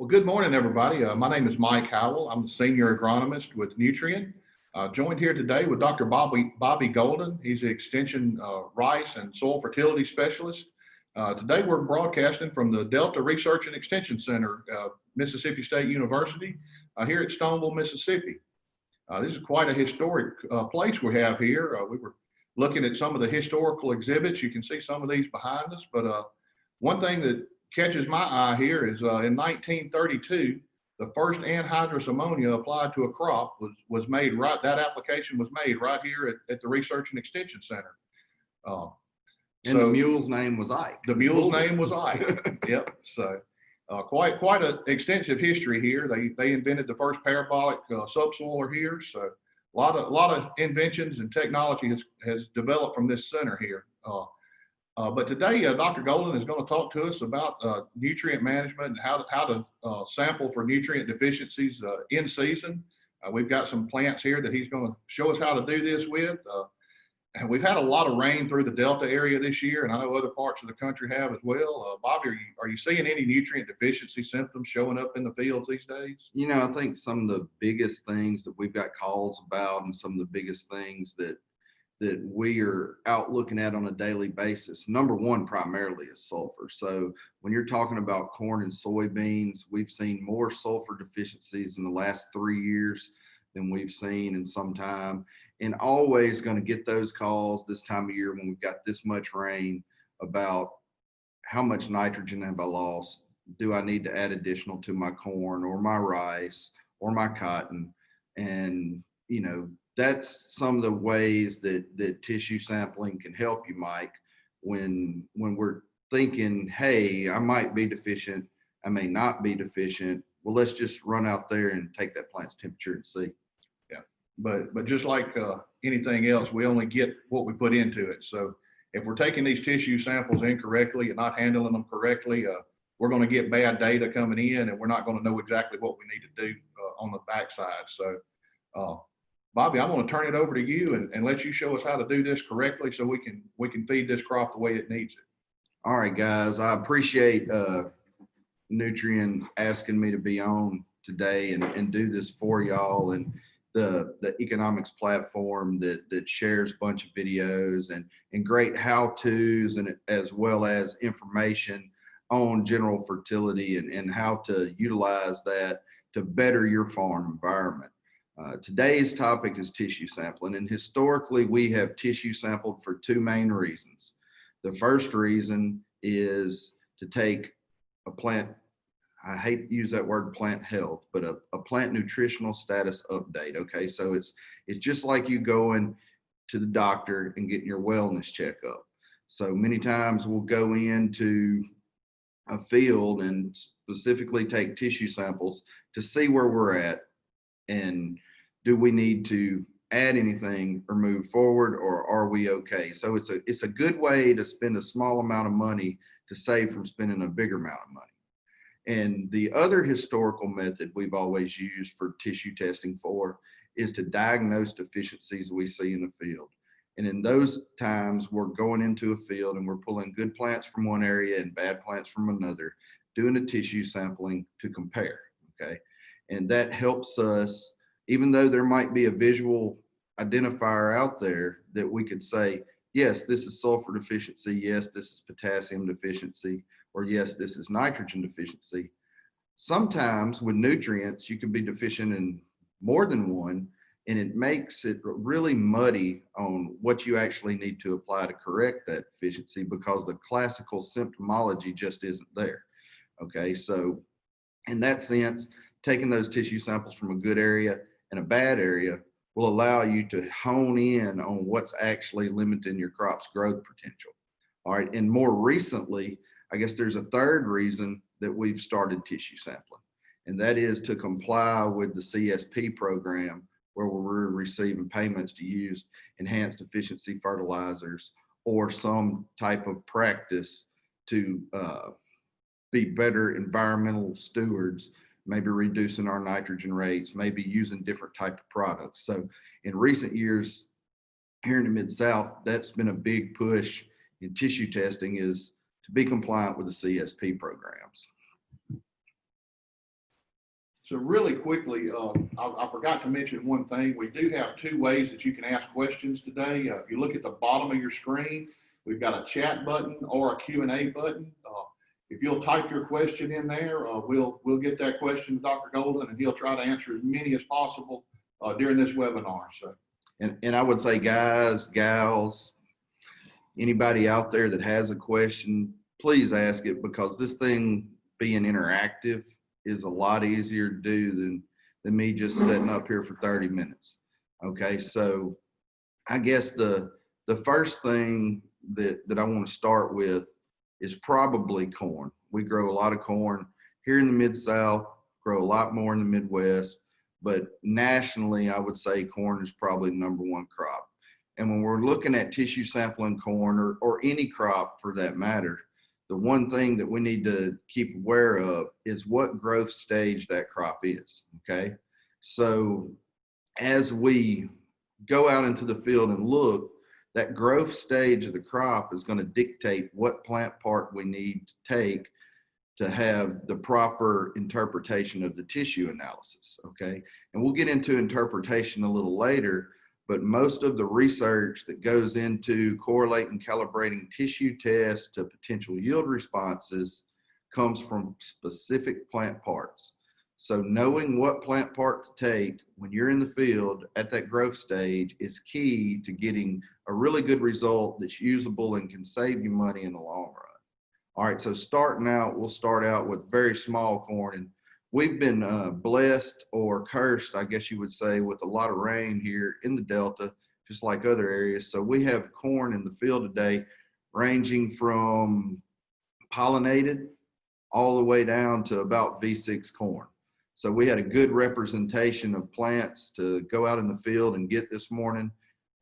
Well, good morning, everybody. My name is Mike Howell. I'm the senior agronomist with Nutrient. Joined here today with Dr. Bobby Golden. He's the extension rice and soil fertility specialist. Today we're broadcasting from the Delta Research and Extension Center, Mississippi State University, here at Stoneville, Mississippi. This is quite a historic place we have here. We were looking at some of the historical exhibits. You can see some of these behind us, but one thing that catches my eye here is in 1932, the first anhydrous ammonia applied to a crop was made right. That application was made right here at the Research and Extension Center. And the mule's name was Ike. The mule's name was Ike. Yep. So quite an extensive history here. They invented the first parabolic subsoiler here. So a lot of inventions and technology has developed from this center here. But today, Dr. Golden is going to talk to us about nutrient management and how to sample for nutrient deficiencies in season. We've got some plants here that he's going to show us how to do this with. And we've had a lot of rain through the Delta area this year, and I know other parts of the country have as well. Bobby, are you seeing any nutrient deficiency symptoms showing up in the fields these days? You know, I think some of the biggest things that we've got calls about, and some of the biggest things that we are out looking at on a daily basis, number one primarily is sulfur. So when you're talking about corn and soybeans, we've seen more sulfur deficiencies in the last 3 years than we've seen in some time, and always going to get those calls this time of year when we've got this much rain about how much nitrogen have I lost? Do I need to add additional to my corn or my rice or my cotton? And you know, that's some of the ways that tissue sampling can help you, Mike, when we're thinking, hey, I might be deficient, I may not be deficient. Well, let's just run out there and take that plant's temperature and see. Yeah, but just like anything else, we only get what we put into it. So if we're taking these tissue samples incorrectly and not handling them correctly, we're going to get bad data coming in, and we're not going to know exactly what we need to do on the backside. So Bobby, I'm going to turn it over to you and let you show us how to do this correctly so we can feed this crop the way it needs it. All right, guys, I appreciate Nutrient asking me to be on today and do this for y'all, and the economics platform that shares a bunch of videos and great how-tos, and as well as information on general fertility and how to utilize that to better your farm environment. Today's topic is tissue sampling, and historically we have tissue sampled for two main reasons. The first reason is to take a plant, I hate to use that word plant health, but a plant nutritional status update. Okay, so it's just like you going to the doctor and getting your wellness checkup. So many times we'll go into a field and specifically take tissue samples to see where we're at, and do we need to add anything or move forward, or are we okay? So it's a good way to spend a small amount of money to save from spending a bigger amount of money. And the other historical method we've always used for tissue testing for is to diagnose deficiencies we see in the field. And in those times, we're going into a field and we're pulling good plants from one area and bad plants from another, doing a tissue sampling to compare, okay? And that helps us, even though there might be a visual identifier out there that we could say, yes, this is sulfur deficiency, yes, this is potassium deficiency, or yes, this is nitrogen deficiency. Sometimes with nutrients, you can be deficient in more than one, and it makes it really muddy on what you actually need to apply to correct that deficiency, because the classical symptomology just isn't there. Okay, so in that sense, taking those tissue samples from a good area and a bad area will allow you to hone in on what's actually limiting your crop's growth potential. All right, and more recently, I guess there's a third reason that we've started tissue sampling, and that is to comply with the CSP program, where we're receiving payments to use enhanced efficiency fertilizers or some type of practice to be better environmental stewards, maybe reducing our nitrogen rates, maybe using different type of products. So in recent years here in the Mid-South, that's been a big push in tissue testing, is to be compliant with the CSP programs. So really quickly, I forgot to mention one thing. We do have two ways that you can ask questions today. If you look at the bottom of your screen, we've got a chat button or a Q&A button. If you'll type your question in there, we'll get that question to Dr. Golden, and he'll try to answer as many as possible during this webinar. So, and I would say, guys, gals, anybody out there that has a question, please ask it, because this thing being interactive is a lot easier to do than me just sitting up here for 30 minutes. Okay, so I guess the first thing that I want to start with is probably corn. We grow a lot of corn here in the Mid-South, grow a lot more in the Midwest, but nationally, I would say corn is probably the #1 crop. And when we're looking at tissue sampling corn, or any crop for that matter, the one thing that we need to keep aware of is what growth stage that crop is, okay? So as we go out into the field and look, that growth stage of the crop is going to dictate what plant part we need to take to have the proper interpretation of the tissue analysis, okay? And we'll get into interpretation a little later, but most of the research that goes into correlating, calibrating tissue tests to potential yield responses comes from specific plant parts. So knowing what plant part to take when you're in the field at that growth stage is key to getting a really good result that's usable and can save you money in the long run. All right, so starting out, we'll start out with very small corn, and we've been blessed or cursed, I guess you would say, with a lot of rain here in the Delta, just like other areas. So we have corn in the field today ranging from pollinated all the way down to about V6 corn. So we had a good representation of plants to go out in the field and get this morning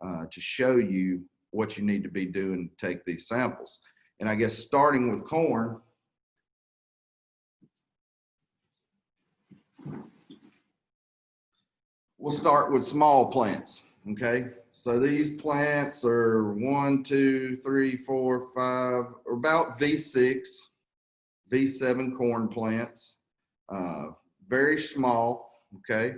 to show you what you need to be doing to take these samples. And I guess starting with corn, we'll start with small plants, okay? So these plants are 1, 2, 3, 4, 5, or about V6, V7 corn plants, very small, okay?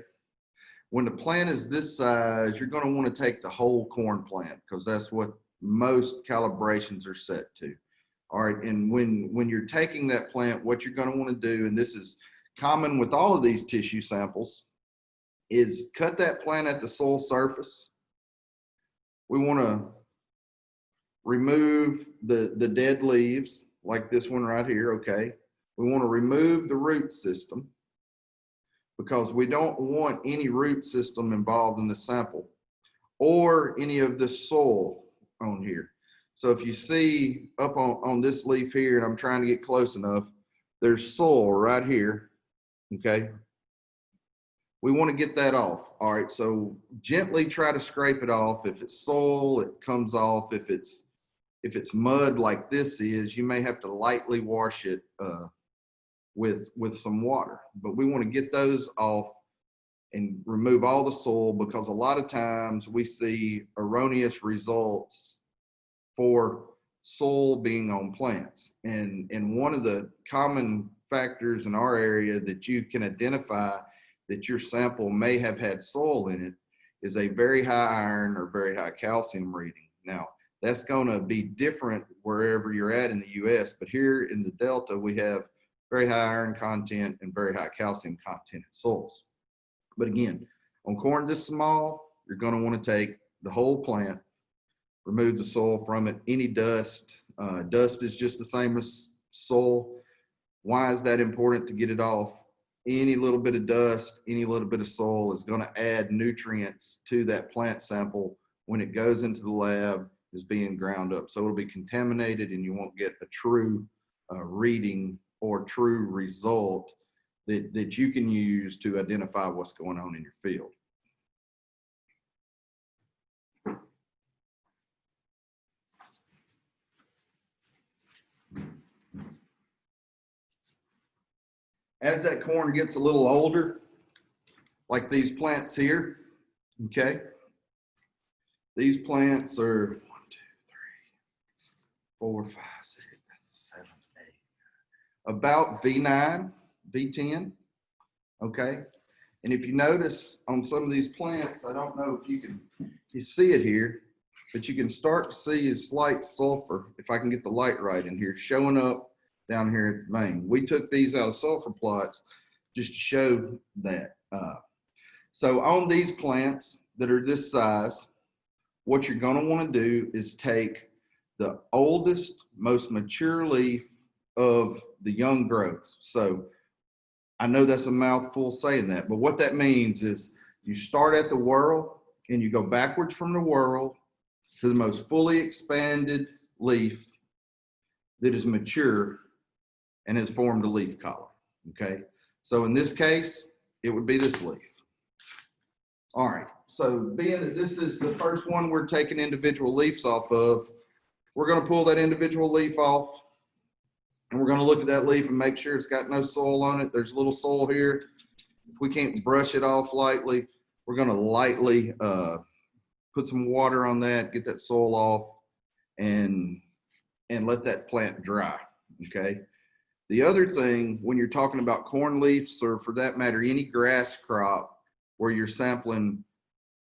When the plant is this size, you're going to want to take the whole corn plant because that's what most calibrations are set to. All right, and when you're taking that plant, what you're going to want to do, and this is common with all of these tissue samples, is cut that plant at the soil surface. We want to remove the dead leaves, like this one right here, okay? We want to remove the root system because we don't want any root system involved in the sample or any of the soil on here. So if you see up on this leaf here, and I'm trying to get close enough, there's soil right here, okay? We want to get that off. All right, so gently try to scrape it off. If it's soil, it comes off. If it's mud like this is, you may have to lightly wash it with some water. But we want to get those off and remove all the soil, because a lot of times we see erroneous results for soil being on plants. And one of the common factors in our area that you can identify that your sample may have had soil in it is a very high iron or very high calcium reading. Now, that's going to be different wherever you're at in the US, but here in the Delta, we have very high iron content and very high calcium content in soils. But again, on corn this small, you're going to want to take the whole plant, remove the soil from it, any dust. Dust is just the same as soil. Why is that important to get it off? Any little bit of dust, any little bit of soil is going to add nutrients to that plant sample when it goes into the lab, is being ground up. So it'll be contaminated and you won't get a true reading or true result that you can use to identify what's going on in your field. As that corn gets a little older, like these plants here, okay? These plants are 1, 2, 3, 4, 5, 6, 7, 8, about V9, V10. okay? And if you notice on some of these plants, I don't know if you see it here, but you can start to see a slight sulfur, if I can get the light right in here, showing up down here at the vein. We took these out of sulfur plots just to show that. So on these plants that are this size, what you're going to want to do is take the oldest, most mature leaf of the young growth. So I know that's a mouthful saying that, but what that means is you start at the whorl and you go backwards from the whorl to the most fully expanded leaf that is mature and has formed a leaf collar. Okay, so in this case, it would be this leaf. All right, so being that this is the first one we're taking individual leaves off of, we're going to pull that individual leaf off, and we're going to look at that leaf and make sure it's got no soil on it. There's a little soil here. If we can't brush it off lightly, we're going to lightly put some water on that, get that soil off, and let that plant dry. Okay. The other thing, when you're talking about corn leaves, or for that matter, any grass crop where you're sampling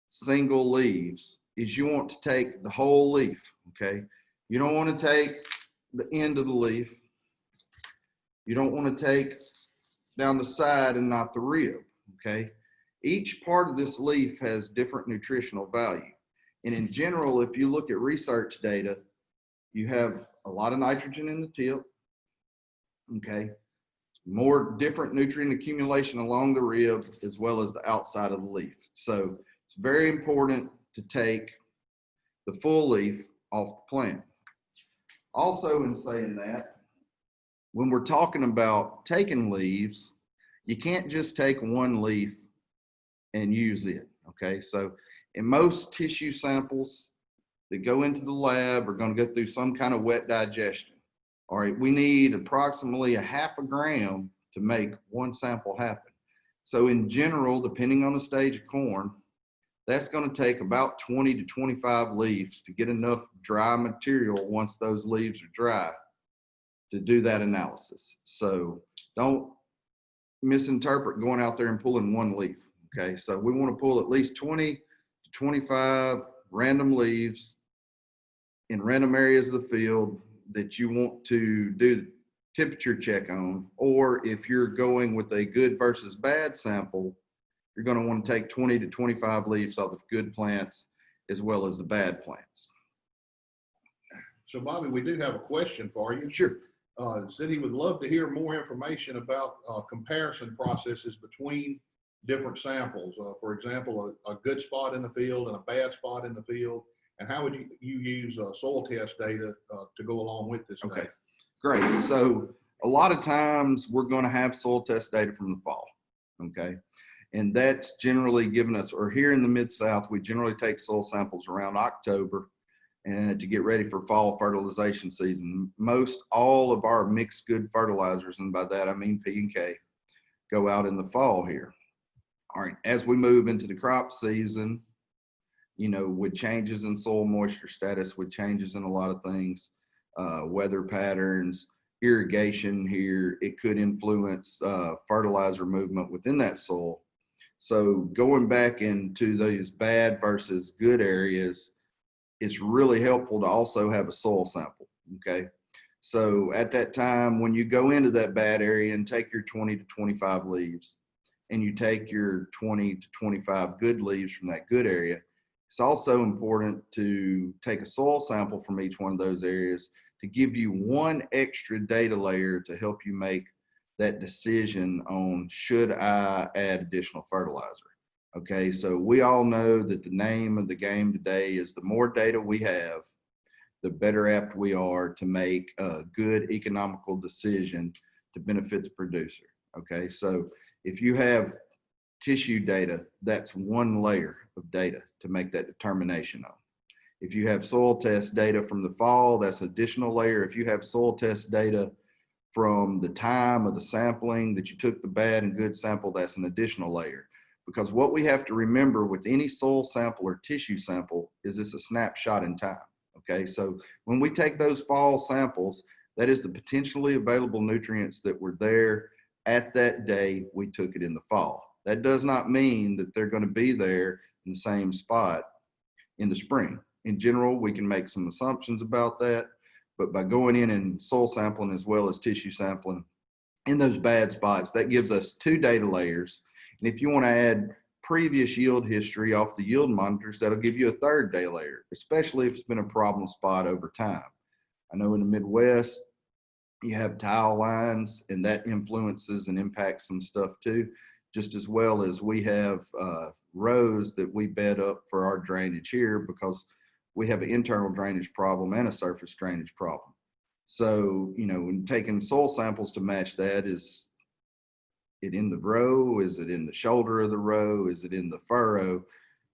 single leaves, is you want to take the whole leaf. Okay. You don't want to take the end of the leaf. You don't want to take down the side and not the rib. Okay. Each part of this leaf has different nutritional value. And in general, if you look at research data, you have a lot of nitrogen in the tip. Okay. More different nutrient accumulation along the rib as well as the outside of the leaf. So it's very important to take the full leaf off the plant. Also, in saying that, when we're talking about taking leaves, you can't just take one leaf and use it. Okay. So in most tissue samples that go into the lab are going to go through some kind of wet digestion. All right, we need approximately a half a gram to make one sample happen. So in general, depending on the stage of corn, that's going to take about 20 to 25 leaves to get enough dry material once those leaves are dry to do that analysis. So don't misinterpret going out there and pulling one leaf. Okay, so we want to pull at least 20 to 25 random leaves in random areas of the field that you want to do temperature check on, or if you're going with a good versus bad sample, you're going to want to take 20 to 25 leaves off of good plants as well as the bad plants. So Bobby, we do have a question for you. Sure. Said he would love to hear more information about comparison processes between different samples. For example, a good spot in the field and a bad spot in the field. And how would you use soil test data to go along with this? Okay, great. So a lot of times we're going to have soil test data from the fall. Okay. And that's generally given us, or here in the Mid-South, we generally take soil samples around October and to get ready for fall fertilization season. Most all of our mixed good fertilizers, and by that I mean P and K, go out in the fall here. All right, as we move into the crop season, you know, with changes in soil moisture status, with changes in a lot of things, weather patterns, irrigation here, it could influence fertilizer movement within that soil. So going back into those bad versus good areas, it's really helpful to also have a soil sample. Okay. So at that time, when you go into that bad area and take your 20 to 25 leaves and you take your 20 to 25 good leaves from that good area, it's also important to take a soil sample from each one of those areas to give you one extra data layer to help you make that decision on should I add additional fertilizer. Okay, so we all know that the name of the game today is the more data we have, the better apt we are to make a good economical decision to benefit the producer. Okay, so if you have tissue data, that's one layer of data to make that determination on. If you have soil test data from the fall, that's an additional layer. If you have soil test data from the time of the sampling that you took the bad and good sample, that's an additional layer. Because what we have to remember with any soil sample or tissue sample is it's a snapshot in time. Okay, so when we take those fall samples, that is the potentially available nutrients that were there at that day we took it in the fall. That does not mean that they're going to be there in the same spot in the spring. In general, we can make some assumptions about that, but by going in and soil sampling as well as tissue sampling in those bad spots, that gives us 2 data layers. And if you want to add previous yield history off the yield monitors, that'll give you a 3rd data layer, especially if it's been a problem spot over time. I know in the Midwest, you have tile lines, and that influences and impacts some stuff too, just as well as we have rows that we bed up for our drainage here, because we have an internal drainage problem and a surface drainage problem. So, you know, when taking soil samples to match that, is it in the row? Is it in the shoulder of the row? Is it in the furrow?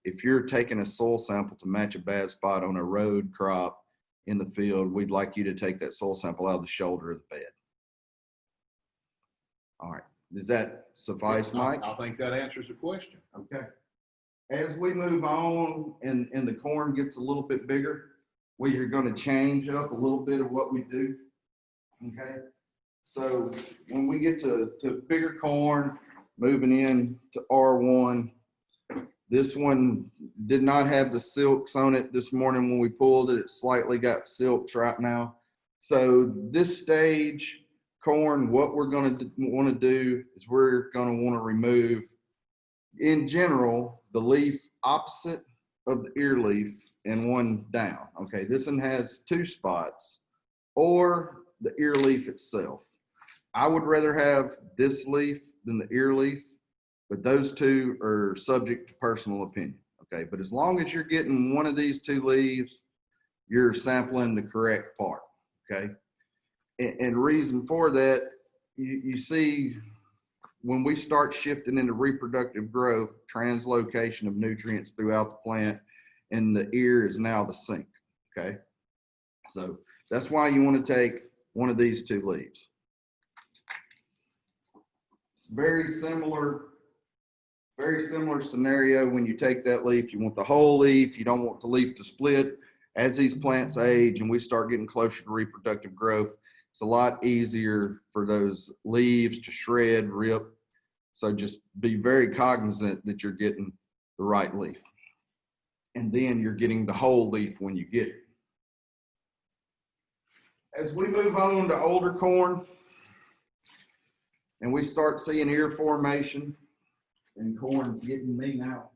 If you're taking a soil sample to match a bad spot on a road crop in the field, we'd like you to take that soil sample out of the shoulder of the bed. All right, does that suffice, Mike? I think that answers the question. Okay. As we move on and the corn gets a little bit bigger, we are going to change up a little bit of what we do. Okay. So when we get to bigger corn, moving in to R1, this one did not have the silks on it this morning when we pulled it. It slightly got silks right now. So this stage corn, what we're going to want to do is we're going to want to remove, in general, the leaf opposite of the ear leaf and one down. Okay, this one has 2 spots, or the ear leaf itself. I would rather have this leaf than the ear leaf, but those 2 are subject to personal opinion. Okay, but as long as you're getting one of these 2 leaves, you're sampling the correct part. Okay, and reason for that, you see, when we start shifting into reproductive growth, translocation of nutrients throughout the plant, and the ear is now the sink. Okay, so that's why you want to take one of these 2 leaves. It's very similar scenario when you take that leaf. You want the whole leaf. You don't want the leaf to split. As these plants age and we start getting closer to reproductive growth, it's a lot easier for those leaves to shred, rip. So just be very cognizant that you're getting the right leaf. And then you're getting the whole leaf when you get it. As we move on to older corn and we start seeing ear formation, and corn's getting me now,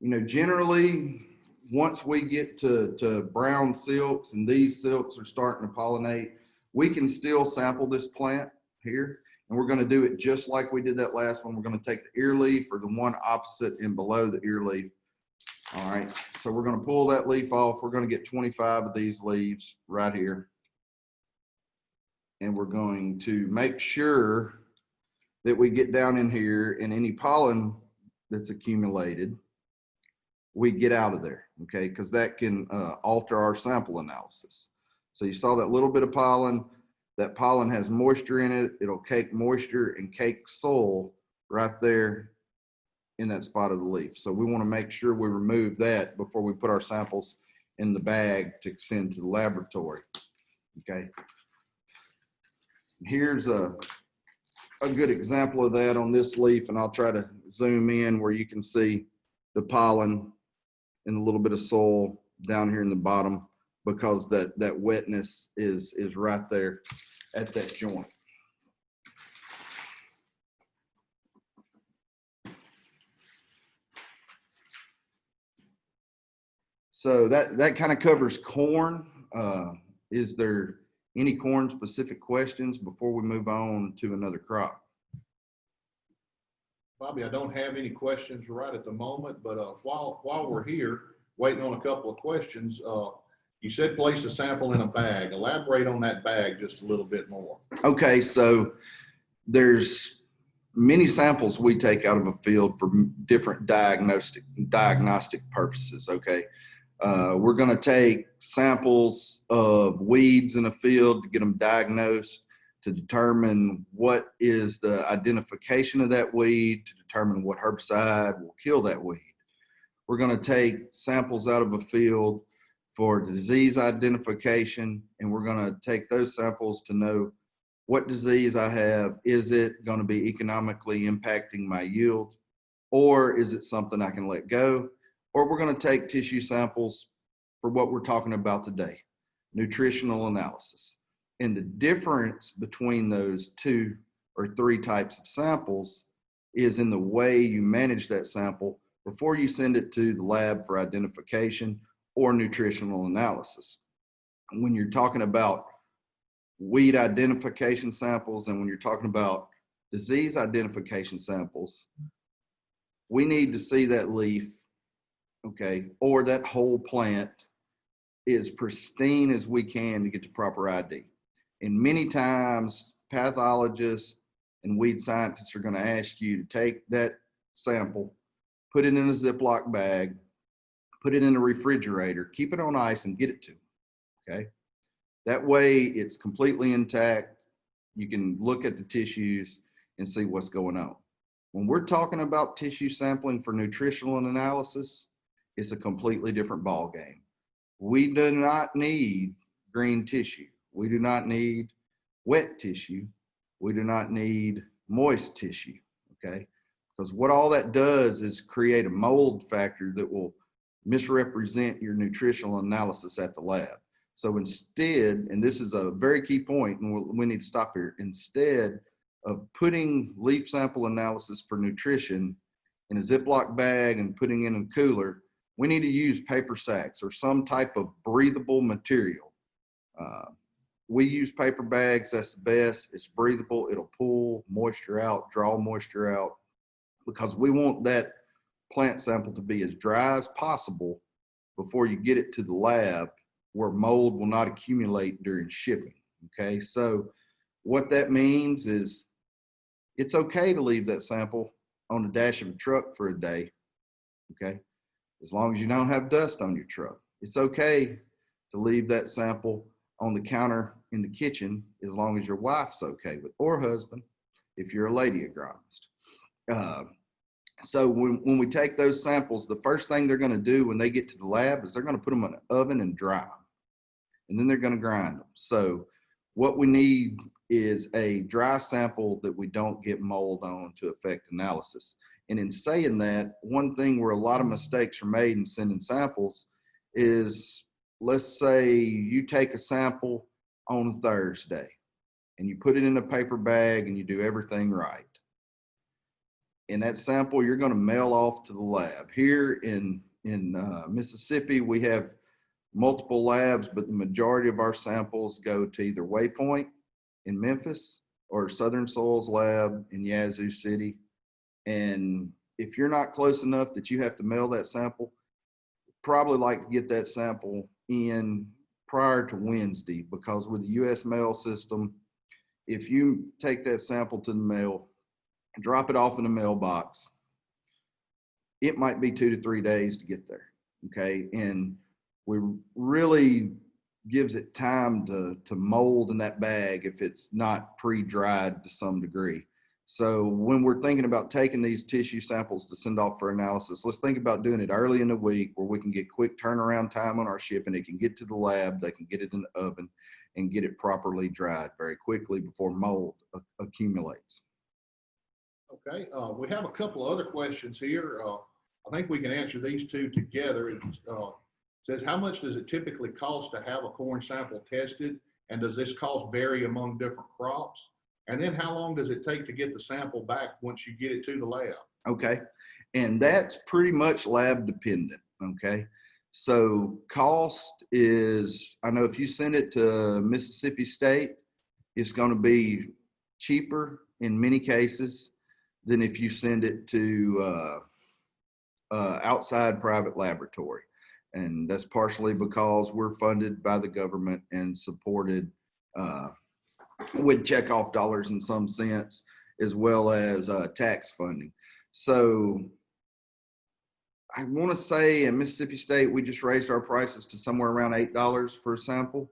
you know, generally, once we get to brown silks and these silks are starting to pollinate, we can still sample this plant here. And we're going to do it just like we did that last one. We're going to take the ear leaf or the one opposite and below the ear leaf. All right, so we're going to pull that leaf off. We're going to get 25 of these leaves right here. And we're going to make sure that we get down in here, and any pollen that's accumulated, we get out of there, okay? Because that can alter our sample analysis. So you saw that little bit of pollen. That pollen has moisture in it. It'll cake moisture and cake soil right there in that spot of the leaf. So we want to make sure we remove that before we put our samples in the bag to send to the laboratory, okay? Here's a good example of that on this leaf, and I'll try to zoom in where you can see the pollen and a little bit of soil down here in the bottom, because that wetness is right there at that joint. So that kind of covers corn. Is there any corn specific questions before we move on to another crop? Bobby, I don't have any questions right at the moment, but while we're here waiting on a couple of questions, you said place a sample in a bag. Elaborate on that bag just a little bit more. Okay, so there's many samples we take out of a field for different diagnostic purposes, okay? We're going to take samples of weeds in a field to get them diagnosed, to determine what is the identification of that weed, to determine what herbicide will kill that weed. We're going to take samples out of a field for disease identification, and we're going to take those samples to know what disease I have. Is it going to be economically impacting my yield? Or is it something I can let go? Or we're going to take tissue samples for what we're talking about today, nutritional analysis. And the difference between those 2 or 3 types of samples is in the way you manage that sample before you send it to the lab for identification or nutritional analysis. When you're talking about weed identification samples and when you're talking about disease identification samples, we need to see that leaf, okay, or that whole plant is pristine as we can to get the proper ID. And many times pathologists and weed scientists are going to ask you to take that sample, put it in a Ziploc bag, put it in a refrigerator, keep it on ice and get it to them, okay? That way it's completely intact. You can look at the tissues and see what's going on. When we're talking about tissue sampling for nutritional analysis, it's a completely different ball game. We do not need green tissue. We do not need wet tissue. We do not need moist tissue, okay? Because what all that does is create a mold factor that will misrepresent your nutritional analysis at the lab. So instead, and this is a very key point, and we need to stop here, instead of putting leaf sample analysis for nutrition in a Ziploc bag and putting it in a cooler, we need to use paper sacks or some type of breathable material. We use paper bags, that's the best. It's breathable, it'll pull moisture out, draw moisture out, because we want that plant sample to be as dry as possible before you get it to the lab where mold will not accumulate during shipping, okay? So what that means is it's okay to leave that sample on the dash of a truck for a day, okay? As long as you don't have dust on your truck. It's okay to leave that sample on the counter in the kitchen as long as your wife's okay with, or husband, if you're a lady agronomist. So when we take those samples, the first thing they're going to do when they get to the lab is they're going to put them in an oven and dry them. And then they're going to grind them. So what we need is a dry sample that we don't get mold on to affect analysis. And in saying that, one thing where a lot of mistakes are made in sending samples is, let's say you take a sample on Thursday and you put it in a paper bag and you do everything right. And that sample you're going to mail off to the lab. Here in Mississippi, we have multiple labs, but the majority of our samples go to either Waypoint in Memphis or Southern Soils Lab in Yazoo City. And if you're not close enough that you have to mail that sample, probably like to get that sample in prior to Wednesday, because with the US mail system, if you take that sample to the mail, drop it off in the mailbox, it might be 2 to 3 days to get there, okay? And we really gives it time to mold in that bag if it's not pre-dried to some degree. So when we're thinking about taking these tissue samples to send off for analysis, let's think about doing it early in the week where we can get quick turnaround time on our shipping. It can get to the lab, they can get it in the oven and get it properly dried very quickly before mold accumulates. Okay, we have a couple of other questions here. I think we can answer these two together. It says, how much does it typically cost to have a corn sample tested? And does this cost vary among different crops? And then how long does it take to get the sample back once you get it to the lab? Okay, and that's pretty much lab dependent, okay? So cost is, I know if you send it to Mississippi State, it's gonna be cheaper in many cases than if you send it to outside private laboratory. And that's partially because we're funded by the government and supported with checkoff dollars in some sense, as well as tax funding. So I want to say in Mississippi State, we just raised our prices to somewhere around $8 for a sample.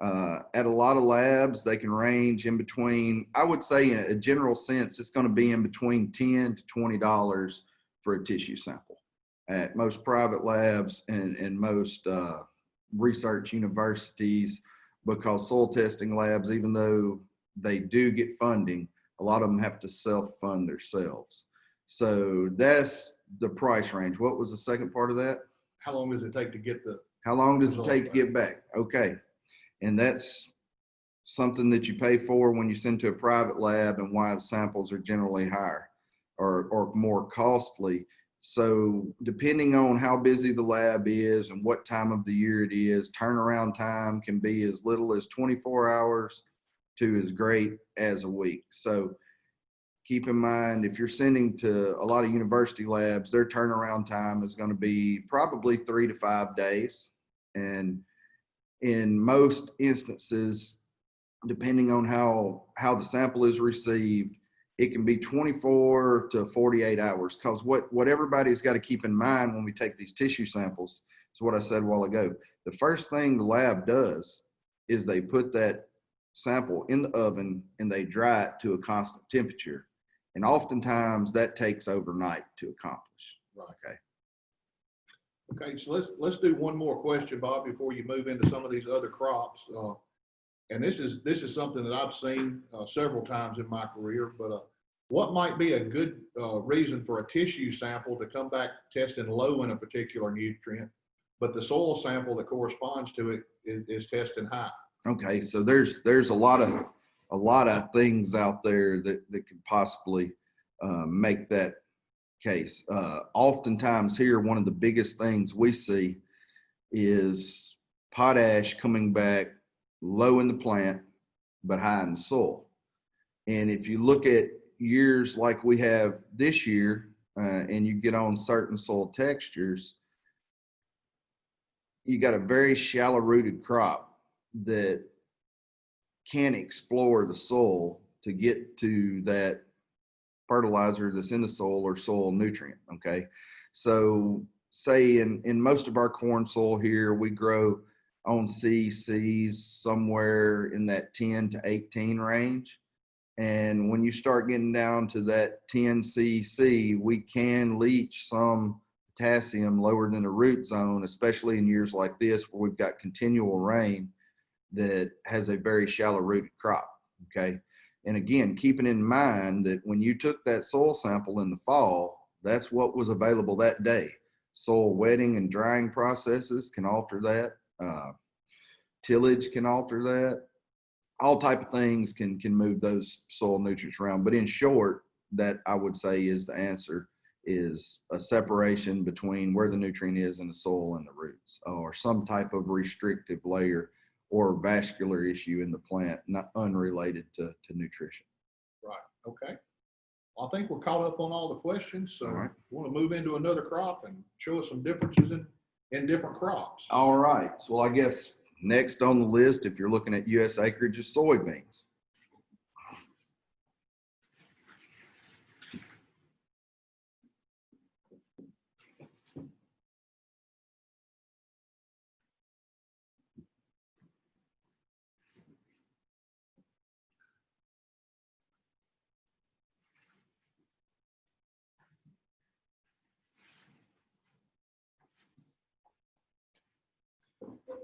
At a lot of labs, they can range in between, I would say in a general sense, it's going to be in between $10 to $20 for a tissue sample. At most private labs and most research universities, because soil testing labs, even though they do get funding, a lot of them have to self-fund themselves. So that's the price range. What was the second part of that? How long does it take to get the? How long does it Result take to back. get back? Okay. And that's something that you pay for when you send to a private lab, and why the samples are generally higher or more costly. So depending on how busy the lab is and what time of the year it is, turnaround time can be as little as 24 hours to as great as a week. So keep in mind, if you're sending to a lot of university labs, their turnaround time is going to be probably 3 to 5 days. And in most instances, depending on how the sample is received, it can be 24 to 48 hours. Because what everybody's got to keep in mind when we take these tissue samples is what I said a while ago. The first thing the lab does is they put that sample in the oven and they dry it to a constant temperature. And oftentimes that takes overnight to accomplish. Right. Okay. Okay, so let's do one more question, Bob, before you move into some of these other crops. And this is something that I've seen several times in my career. But what might be a good reason for a tissue sample to come back testing low in a particular nutrient, but the soil sample that corresponds to it is testing high? Okay, so there's a lot of things out there that could possibly make that case. Oftentimes here, one of the biggest things we see is potash coming back low in the plant, but high in the soil. And if you look at years like we have this year, and you get on certain soil textures, you got a very shallow rooted crop that can explore the soil to get to that fertilizer that's in the soil or soil nutrient. Okay. So say in most of our corn soil here, we grow on CCs somewhere in that 10 to 18 range. And when you start getting down to that 10 cc, we can leach some potassium lower than the root zone, especially in years like this where we've got continual rain that has a very shallow rooted crop. Okay. And again, keeping in mind that when you took that soil sample in the fall, that's what was available that day. Soil wetting and drying processes can alter that. Tillage can alter that. All type of things can move those soil nutrients around. But in short, that I would say is the answer, is a separation between where the nutrient is in the soil and the roots, or some type of restrictive layer or vascular issue in the plant, not unrelated to nutrition. Right. Okay. Well, I think we're caught up on all the questions. So right. We want to move into another crop and show us some differences in different crops. All right. So I guess next on the list, if you're looking at U.S. acreage, is soybeans.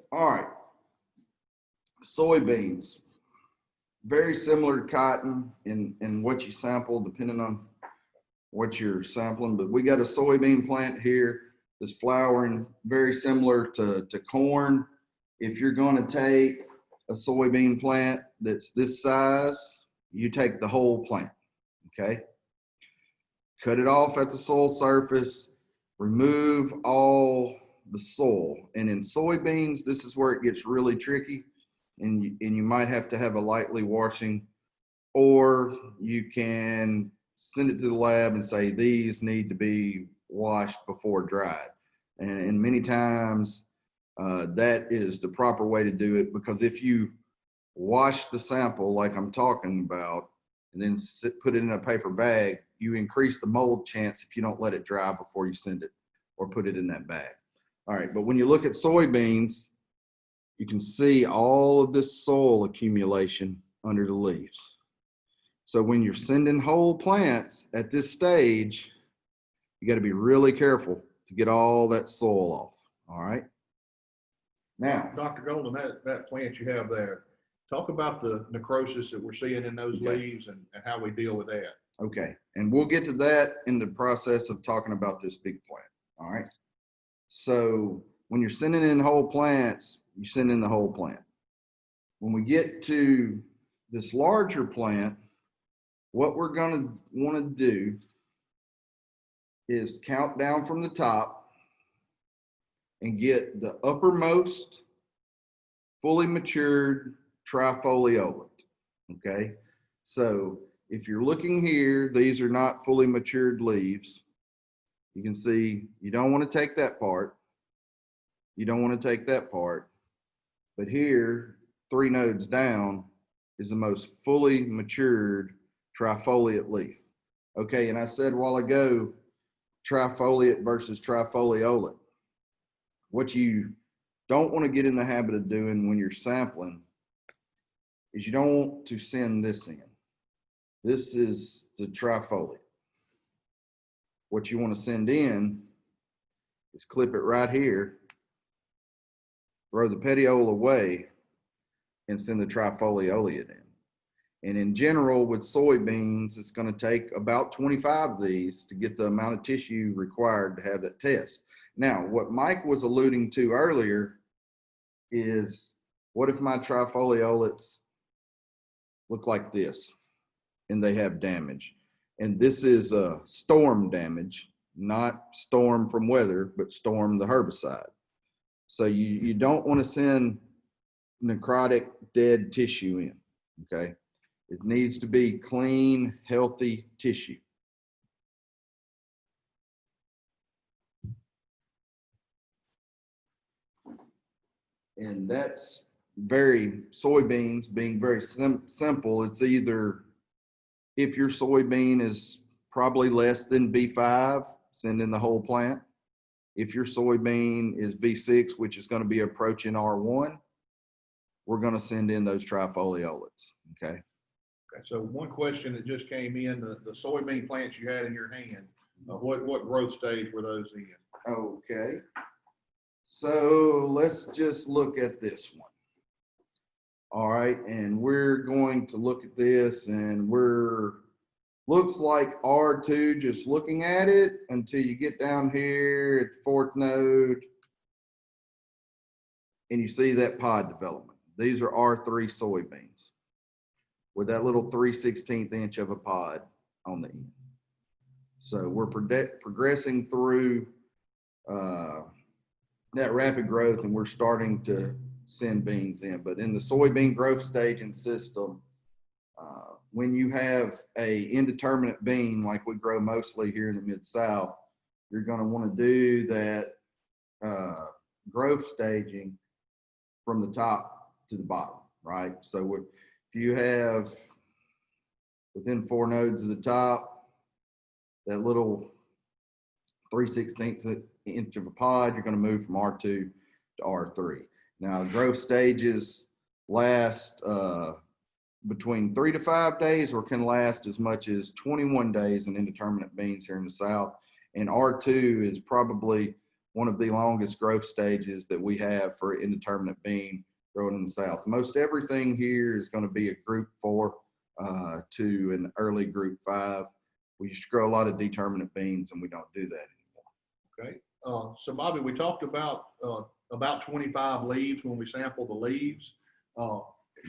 All right. Soybeans, very similar to cotton in what you sample, depending on what you're sampling. But we got a soybean plant here that's flowering, very similar to corn. If you're going to take a soybean plant that's this size, you take the whole plant. Okay. Cut it off at the soil surface, remove all the soil. And in soybeans, this is where it gets really tricky. And you might have to have a lightly washing, or you can send it to the lab and say these need to be washed before dried. And many times that is the proper way to do it, because if you wash the sample like I'm talking about and then put it in a paper bag, you increase the mold chance if you don't let it dry before you send it or put it in that bag. All right, but when you look at soybeans, you can see all of this soil accumulation under the leaves. So when you're sending whole plants at this stage, you got to be really careful to get all that soil off. All right. Now, Dr. Golden, that plant you have there, Talk about the necrosis that we're seeing in those Okay. leaves and how we deal with that. Okay, and we'll get to that in the process of talking about this big plant. All right. So when you're sending in whole plants, you send in the whole plant. When we get to this larger plant, what we're going to want to do is count down from the top and get the uppermost fully matured trifoliolate. Okay, so if you're looking here, these are not fully matured leaves. You can see you don't want to take that part. You don't want to take that part. But here, 3 nodes down, is the most fully matured trifoliate leaf. Okay, and I said a while ago, trifoliate versus trifoliolate. What you don't want to get in the habit of doing when you're sampling is you don't want to send this in. This is the trifoliate. What you want to send in is clip it right here, throw the petiole away, and send the trifoliolate in. And in general, with soybeans, it's going to take about 25 of these to get the amount of tissue required to have that test. Now, what Mike was alluding to earlier is, what if my trifoliolates look like this and they have damage? And this is storm damage, not storm from weather, but storm the herbicide. So you don't want to send necrotic dead tissue in, okay? It needs to be clean, healthy tissue. And that's soybeans being very simple. It's either, if your soybean is probably less than V5, send in the whole plant. If your soybean is V6, which is going to be approaching R1, we're going to send in those trifoliolates, okay? Okay, so one question that just came in, the soybean plants you had in your hand, what growth stage were those in? Okay. So let's just look at this one. All right, and we're going to look at this, and looks like R2 just looking at it until you get down here at the 4th node and you see that pod development. These are R3 soybeans with that little 3/16 inch of a pod on the end. So we're progressing through that rapid growth, and we're starting to send beans in. But in the soybean growth staging system, when you have a indeterminate bean like we grow mostly here in the Mid-South, you're going to want to do that growth staging from the top to the bottom, right? So if you have within 4 nodes of the top, that little 3/16 inch of a pod, you're going to move from R2 to R3. Now, growth stages last between 3 to 5 days, or can last as much as 21 days in indeterminate beans here in the South. And R2 is probably one of the longest growth stages that we have for indeterminate bean growing in the South. Most everything here is going to be a group 4 to an early group 5. We used to grow a lot of determinate beans, and we don't do that anymore. Okay. So Bobby, we talked about 25 leaves when we sample the leaves.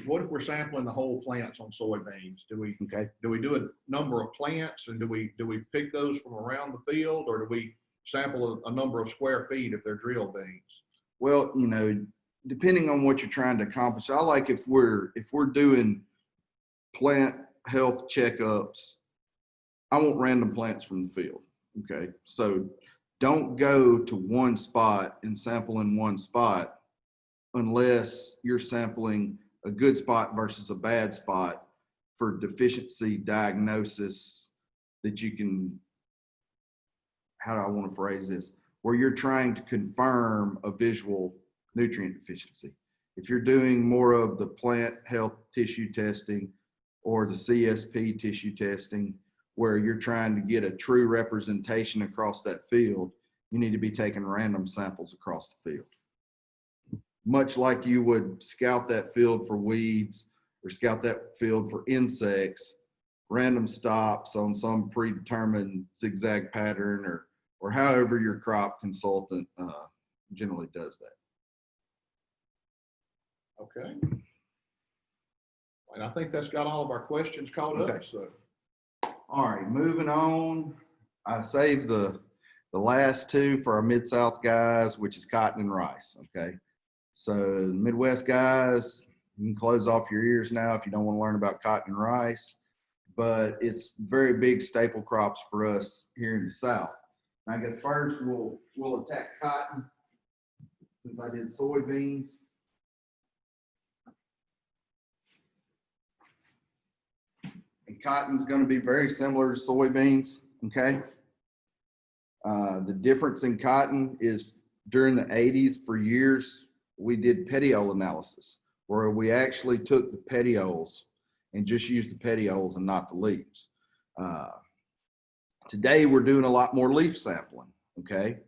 What if we're sampling the whole plants on soybeans? Do we do a number of plants, and do we pick those from around the field, or do we sample a number of square feet if they're drill beans? Well, depending on what you're trying to accomplish, I like if we're doing plant health checkups, I want random plants from the field. Okay, so don't go to one spot and sample in one spot unless you're sampling a good spot versus a bad spot for deficiency diagnosis that you can, how do I want to phrase this, where you're trying to confirm a visual nutrient deficiency. If you're doing more of the plant health tissue testing or the CSP tissue testing, where you're trying to get a true representation across that field, you need to be taking random samples across the field. much like you would scout that field for weeds or scout that field for insects, random stops on some predetermined zigzag pattern or however your crop consultant generally does that. Okay. And I think that's got all of our questions caught up. Okay. So, All right, moving on. I saved the last two for our Mid-South guys, which is cotton and rice, okay? So Midwest guys, you can close off your ears now if you don't want to learn about cotton and rice, but it's very big staple crops for us here in the South. And I guess first we'll attack cotton since I did soybeans. And cotton's going to be very similar to soybeans, okay? The difference in cotton is during the 80s, for years, we did petiole analysis, where we actually took the petioles and just used the petioles and not the leaves. Today, we're doing a lot more leaf sampling, okay?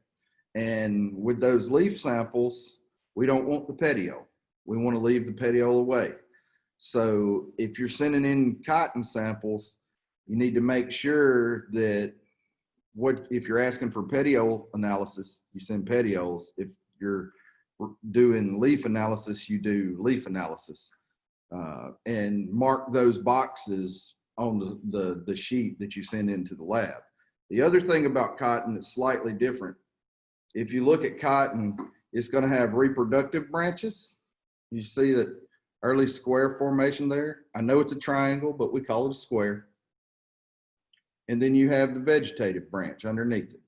And with those leaf samples, we don't want the petiole. We want to leave the petiole away. So if you're sending in cotton samples, you need to make sure that if you're asking for petiole analysis, you send petioles. If you're doing leaf analysis, you do leaf analysis, and mark those boxes on the sheet that you send into the lab. The other thing about cotton that's slightly different, if you look at cotton, it's going to have reproductive branches. You see that early square formation there. I know it's a triangle, but we call it a square. And then you have the vegetative branch underneath it.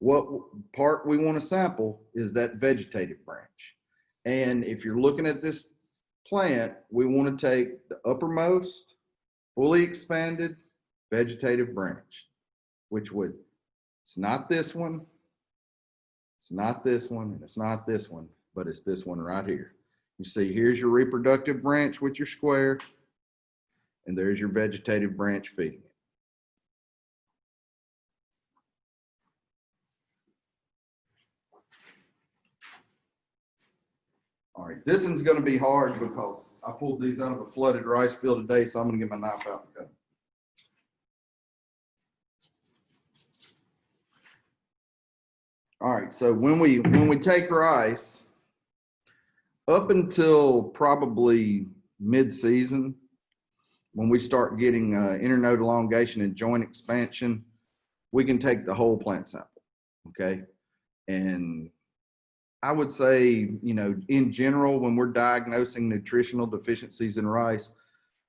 What part we want to sample is that vegetative branch. And if you're looking at this plant, we want to take the uppermost, fully expanded vegetative branch, which it's not this one, it's not this one, and it's not this one, but it's this one right here. You see, here's your reproductive branch with your square, and there's your vegetative branch feeding it. All right, this one's going to be hard because I pulled these out of a flooded rice field today, so I'm going to get my knife out and cut. All right, so when we take rice, up until probably mid-season, when we start getting internode elongation and joint expansion, we can take the whole plant sample, okay? And I would say, in general, when we're diagnosing nutritional deficiencies in rice,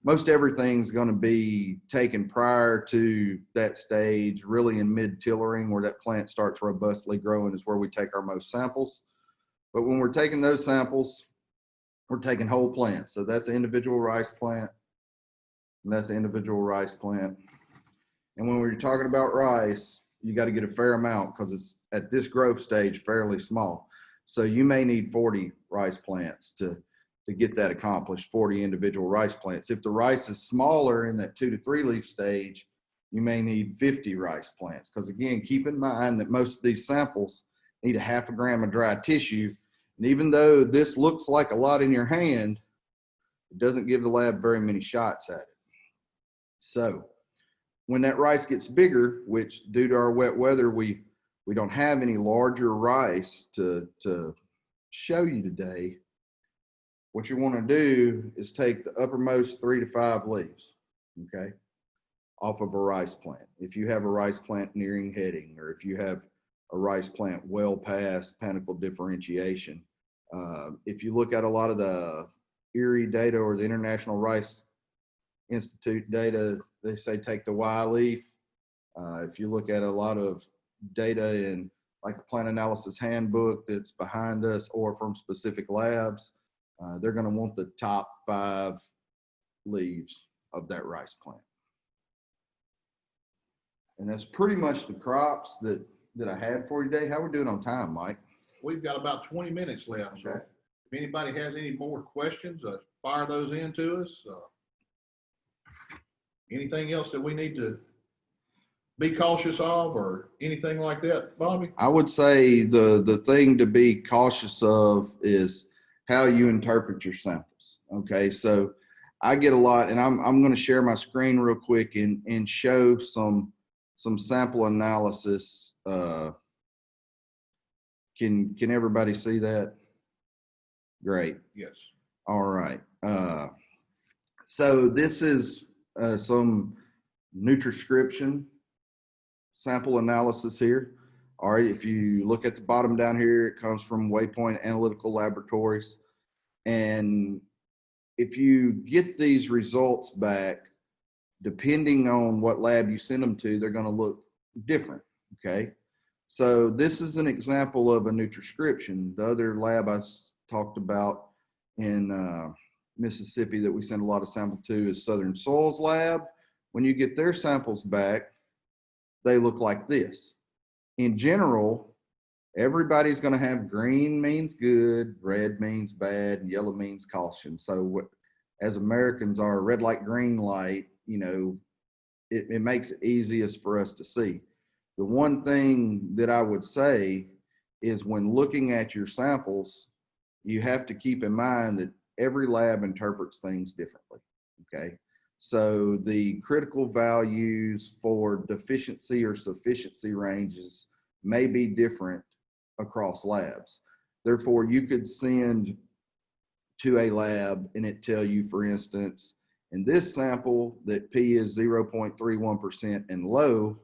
most everything's going to be taken prior to that stage, really in mid-tillering, where that plant starts robustly growing is where we take our most samples. But when we're taking those samples, we're taking whole plants. So that's an individual rice plant, and that's an individual rice plant. And when we're talking about rice, you got to get a fair amount because it's at this growth stage fairly small. So you may need 40 rice plants to get that accomplished, 40 individual rice plants. If the rice is smaller in that 2 to 3 leaf stage, you may need 50 rice plants. Because again, keep in mind that most of these samples need 1/2 gram of dry tissue. And even though this looks like a lot in your hand, it doesn't give the lab very many shots at it. So when that rice gets bigger, which due to our wet weather, we don't have any larger rice to show you today, what you want to do is take the uppermost 3 to 5 leaves, okay, off of a rice plant. If you have a rice plant nearing heading, or if you have a rice plant well past panicle differentiation, if you look at a lot of the ERIE data or the International Rice Institute data, they say take the Y leaf. If you look at a lot of data in like the plant analysis handbook that's behind us or from specific labs, they're going to want the top 5 leaves of that rice plant. And that's pretty much the crops that I had for you today. How we doing on time, Mike? we've got about 20 minutes left. So Okay. if anybody has any more questions, fire those in to us. Anything else that we need to be cautious of or anything like that, Bobby? I would say the thing to be cautious of is how you interpret your samples. Okay, so I get a lot, and I'm going to share my screen real quick and show some sample analysis. Can everybody see that? Great. Yes. All right. So this is some Nutriscription sample analysis here. All right, if you look at the bottom down here, it comes from Waypoint Analytical Laboratories. And if you get these results back, depending on what lab you send them to, they're going to look different, okay? So this is an example of a Nutriscription. The other lab I talked about in Mississippi that we send a lot of sample to is Southern Soils Lab. When you get their samples back, they look like this. In general, everybody's going to have green means good, red means bad, and yellow means caution. So as Americans are red light, green light, you know, it makes it easiest for us to see. The one thing that I would say is when looking at your samples, you have to keep in mind that every lab interprets things differently, okay? So the critical values for deficiency or sufficiency ranges may be different across labs. Therefore, you could send to a lab and it tell you, for instance, in this sample that P is 0.31% and low.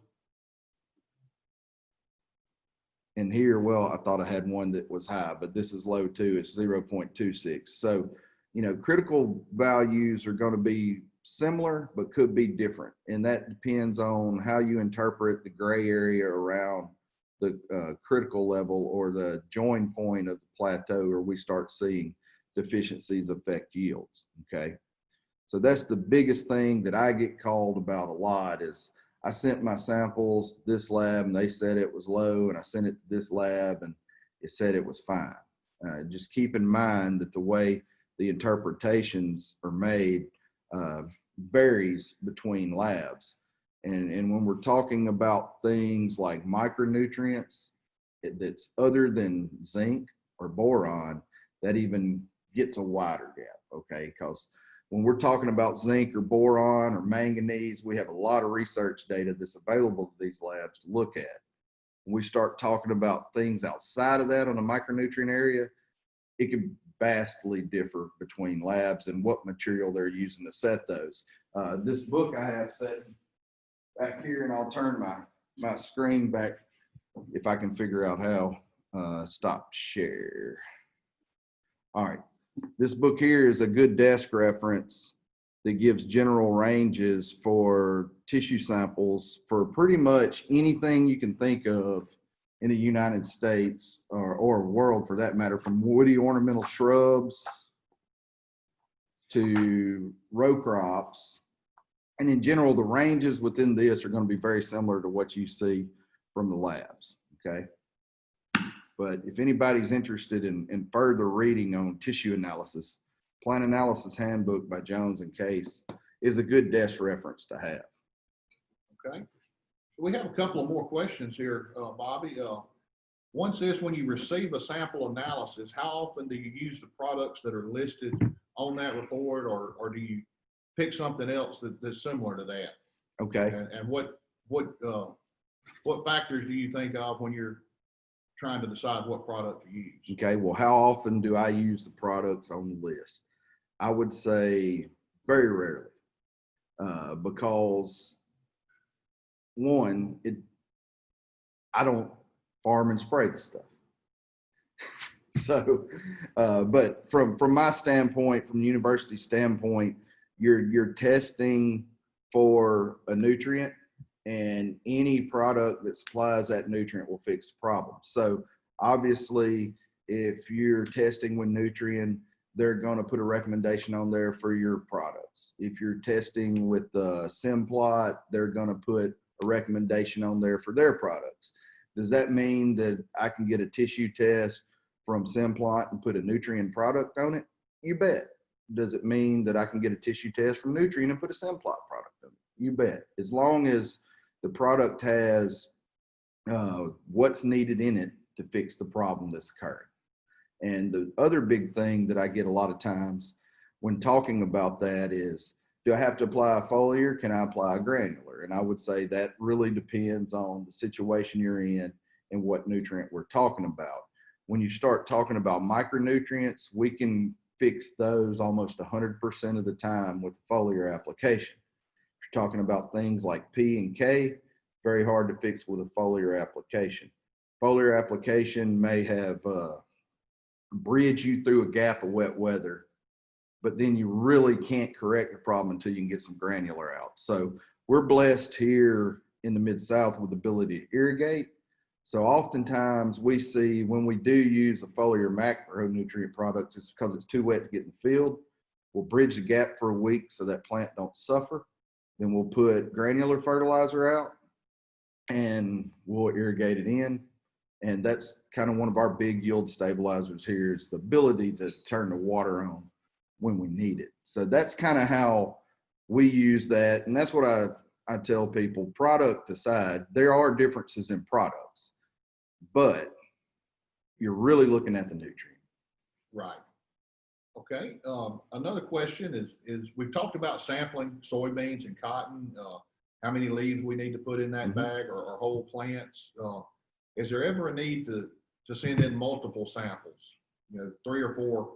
And here, well, I thought I had one that was high, but this is low too, it's 0.26. So, you know, critical values are going to be similar, but could be different. And that depends on how you interpret the gray area around the critical level or the join point of the plateau where we start seeing deficiencies affect yields, okay? So that's the biggest thing that I get called about a lot is I sent my samples to this lab and they said it was low, and I sent it to this lab and it said it was fine. Just keep in mind that the way the interpretations are made varies between labs. And when we're talking about things like micronutrients that's other than zinc or boron, that even gets a wider gap, okay? Because when we're talking about zinc or boron or manganese, we have a lot of research data that's available to these labs to look at. When we start talking about things outside of that on a micronutrient area, it can vastly differ between labs and what material they're using to set those. This book I have set back here, and I'll turn my screen back if I can figure out how. Stop share. All right. This book here is a good desk reference that gives general ranges for tissue samples for pretty much anything you can think of in the United States or world for that matter, from woody ornamental shrubs to row crops. And in general, the ranges within this are going to be very similar to what you see from the labs, okay? But if anybody's interested in further reading on tissue analysis, Plant Analysis Handbook by Jones and Case is a good desk reference to have. Okay. We have a couple of more questions here, Bobby. One says, when you receive a sample analysis, how often do you use the products that are listed on that report, or do you pick something else that's similar to that? Okay. And what factors do you think of when you're trying to decide what product to use? Okay, well, how often do I use the products on the list? I would say very rarely, because one, I don't farm and spray the stuff. So, but from my standpoint, from the university standpoint, you're testing for a nutrient, and any product that supplies that nutrient will fix the problem. So obviously, if you're testing with Nutrien, they're going to put a recommendation on there for your products. If you're testing with Simplot, they're going to put a recommendation on there for their products. Does that mean that I can get a tissue test from Simplot and put a Nutrien product on it? You bet. Does it mean that I can get a tissue test from Nutrien and put a Simplot product on it? You bet. As long as the product has what's needed in it to fix the problem that's occurring. And the other big thing that I get a lot of times when talking about that is, do I have to apply a foliar? Can I apply a granular? And I would say that really depends on the situation you're in and what nutrient we're talking about. When you start talking about micronutrients, we can fix those almost 100% of the time with a foliar application. If you're talking about things like P and K, very hard to fix with a foliar application. Foliar application may have bridge you through a gap of wet weather, but then you really can't correct the problem until you can get some granular out. So we're blessed here in the Mid-South with the ability to irrigate. So oftentimes we see when we do use a foliar macronutrient product, just because it's too wet to get in the field, we'll bridge the gap for a week so that plant don't suffer. Then we'll put granular fertilizer out and we'll irrigate it in. And that's kind of one of our big yield stabilizers here, is the ability to turn the water on when we need it. So that's kind of how we use that. And that's what I tell people, product aside, there are differences in products, but you're really looking at the nutrient. Right. Okay. Another question is we've talked about sampling soybeans and cotton, how many leaves we need to put in that bag, or whole plants. Is there ever a need to send in multiple samples, 3 or 4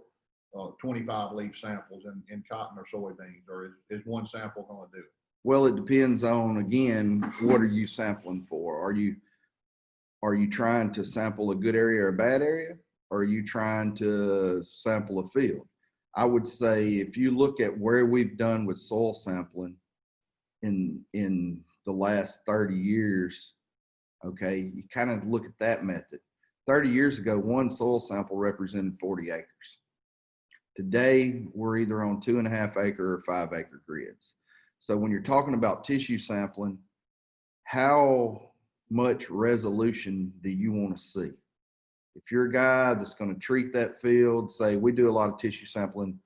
25 leaf samples in cotton or soybeans, or is one sample going to do it? Well, it depends on, again, what are you sampling for? Are you trying to sample a good area or a bad area? Or are you trying to sample a field? I would say if you look at where we've done with soil sampling in the last 30 years, okay, you kind of look at that method. 30 years ago, one soil sample represented 40 acres. Today, we're either on 2.5 acre or 5 acre grids. So when you're talking about tissue sampling, how much resolution do you want to see? If you're a guy that's going to treat that field, say we do a lot of tissue sampling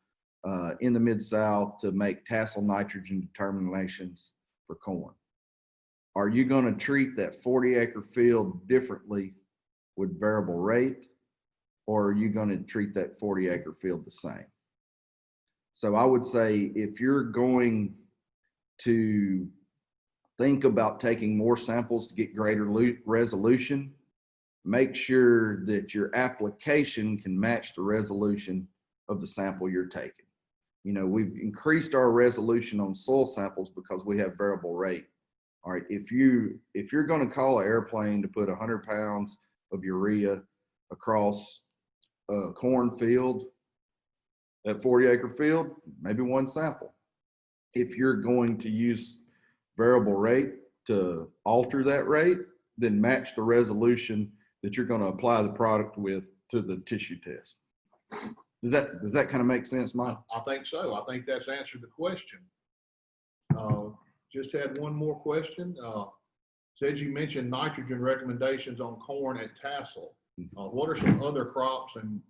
in the Mid-South to make tassel nitrogen determinations for corn. Are you going to treat that 40 acre field differently with variable rate, or are you going to treat that 40 acre field the same? So I would say if you're going to think about taking more samples to get greater resolution, make sure that your application can match the resolution of the sample you're taking. We've increased our resolution on soil samples because we have variable rate. All right, if you're going to call an airplane to put 100 pounds of urea across a corn field, that 40 acre field, maybe one sample. If you're going to use variable rate to alter that rate, then match the resolution that you're going to apply the product with to the tissue test. Does that kind of make sense, Mike? I think so. I think that's answered the question. Just had one more question. Said you mentioned nitrogen recommendations on corn at tassel. What are some other crops and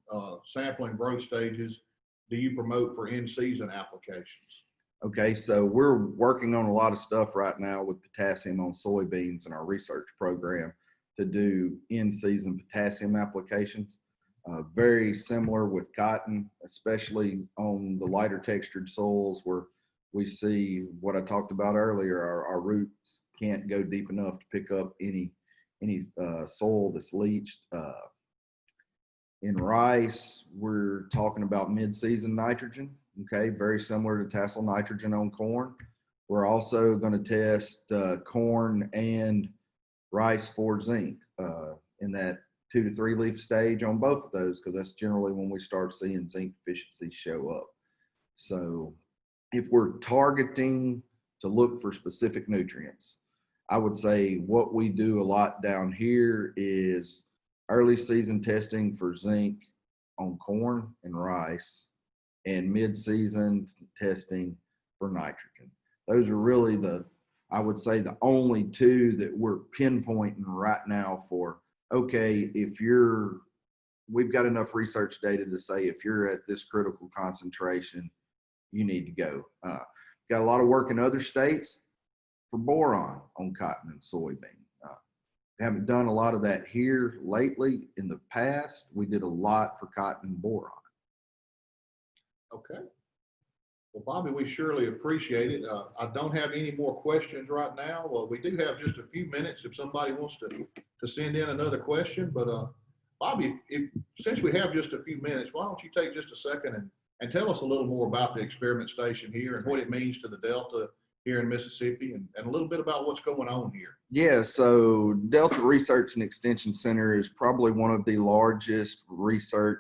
sampling growth stages do you promote for in-season applications? Okay, so we're working on a lot of stuff right now with potassium on soybeans in our research program to do in-season potassium applications. Very similar with cotton, especially on the lighter textured soils where we see what I talked about earlier. Our roots can't go deep enough to pick up any soil that's leached. In rice, we're talking about mid-season nitrogen. Okay, very similar to tassel nitrogen on corn. We're also going to test corn and rice for zinc in that 2 to 3 leaf stage on both of those, because that's generally when we start seeing zinc deficiencies show up. So if we're targeting to look for specific nutrients, I would say what we do a lot down here is early season testing for zinc on corn and rice, and mid-season testing for nitrogen. Those are really I would say the only 2 that we're pinpointing right now for, okay, we've got enough research data to say if you're at this critical concentration, you need to go. Got a lot of work in other states for boron on cotton and soybean. Haven't done a lot of that here lately. In the past, we did a lot for cotton and boron. Okay. Well, Bobby, we surely appreciate it. I don't have any more questions right now. Well, we do have just a few minutes if somebody wants to send in another question. But Bobby, since we have just a few minutes, why don't you take just a second and tell us a little more about the experiment station here and what it means to the Delta here in Mississippi and a little bit about what's going on here. Yeah, so Delta Research and Extension Center is probably one of the largest research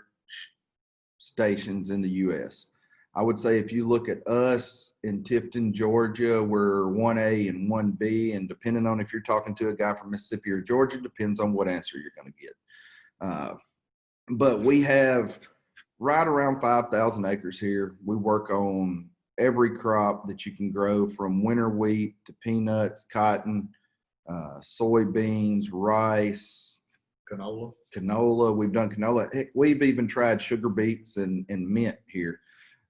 stations in the U.S. I would say if you look at us in Tifton, Georgia, we're 1A and 1B, and depending on if you're talking to a guy from Mississippi or Georgia, depends on what answer you're going to get. But we have right around 5,000 acres here. We work on every crop that you can grow, from winter wheat to peanuts, cotton, soybeans, rice, canola. We've done canola. Heck, we've even tried sugar beets and mint here.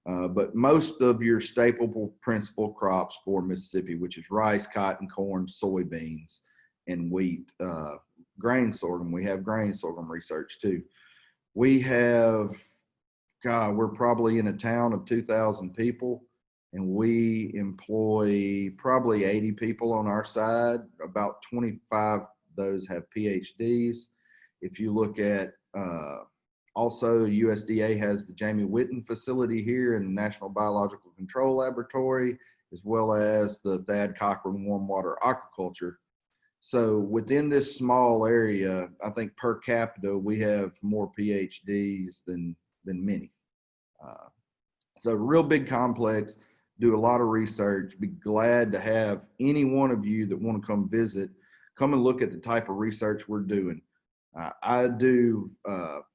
But most of your staple principal crops for Mississippi, which is rice, cotton, corn, soybeans, and wheat, grain sorghum. We have grain sorghum research too. We have, we're probably in a town of 2,000 people, and we employ probably 80 people on our side. About 25 of those have PhDs. If you look at also, USDA has the Jamie Whitten facility here and the National Biological Control Laboratory, as well as the Thad Cochran warm water aquaculture. So within this small area, I think per capita, we have more PhDs than many. So a real big complex, do a lot of research. Be glad to have any one of you that want to come visit, come and look at the type of research we're doing. I do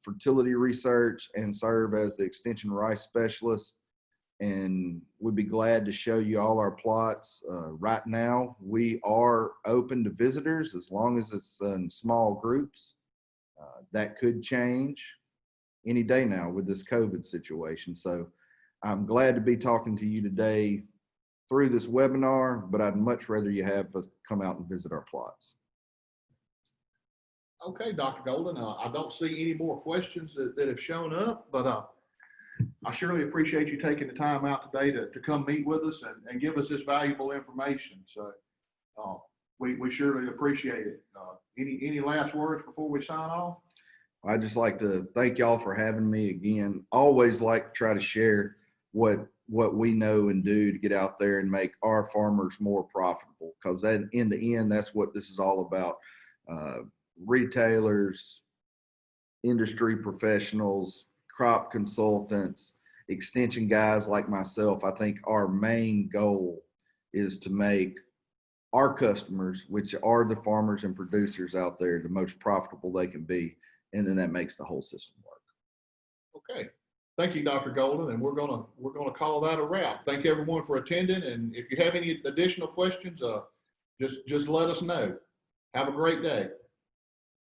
fertility research and serve as the extension rice specialist, and we'd be glad to show you all our plots. Right now, we are open to visitors as long as it's in small groups. That could change any day now with this COVID situation. So I'm glad to be talking to you today through this webinar, but I'd much rather you have us come out and visit our plots. Okay, Dr. Golden, I don't see any more questions that have shown up, but I surely appreciate you taking the time out today to come meet with us and give us this valuable information. So we surely appreciate it. Any last words before we sign off? I'd just like to thank y'all for having me again. Always like to try to share what we know and do to get out there and make our farmers more profitable, because then in the end, that's what this is all about. Retailers, industry professionals, crop consultants, extension guys like myself, I think our main goal is to make our customers, which are the farmers and producers out there, the most profitable they can be. And then that makes the whole system work. Okay. Thank you, Dr. Golden. And we're gonna call that a wrap. Thank everyone for attending. And if you have any additional questions, just let us know. Have a great day.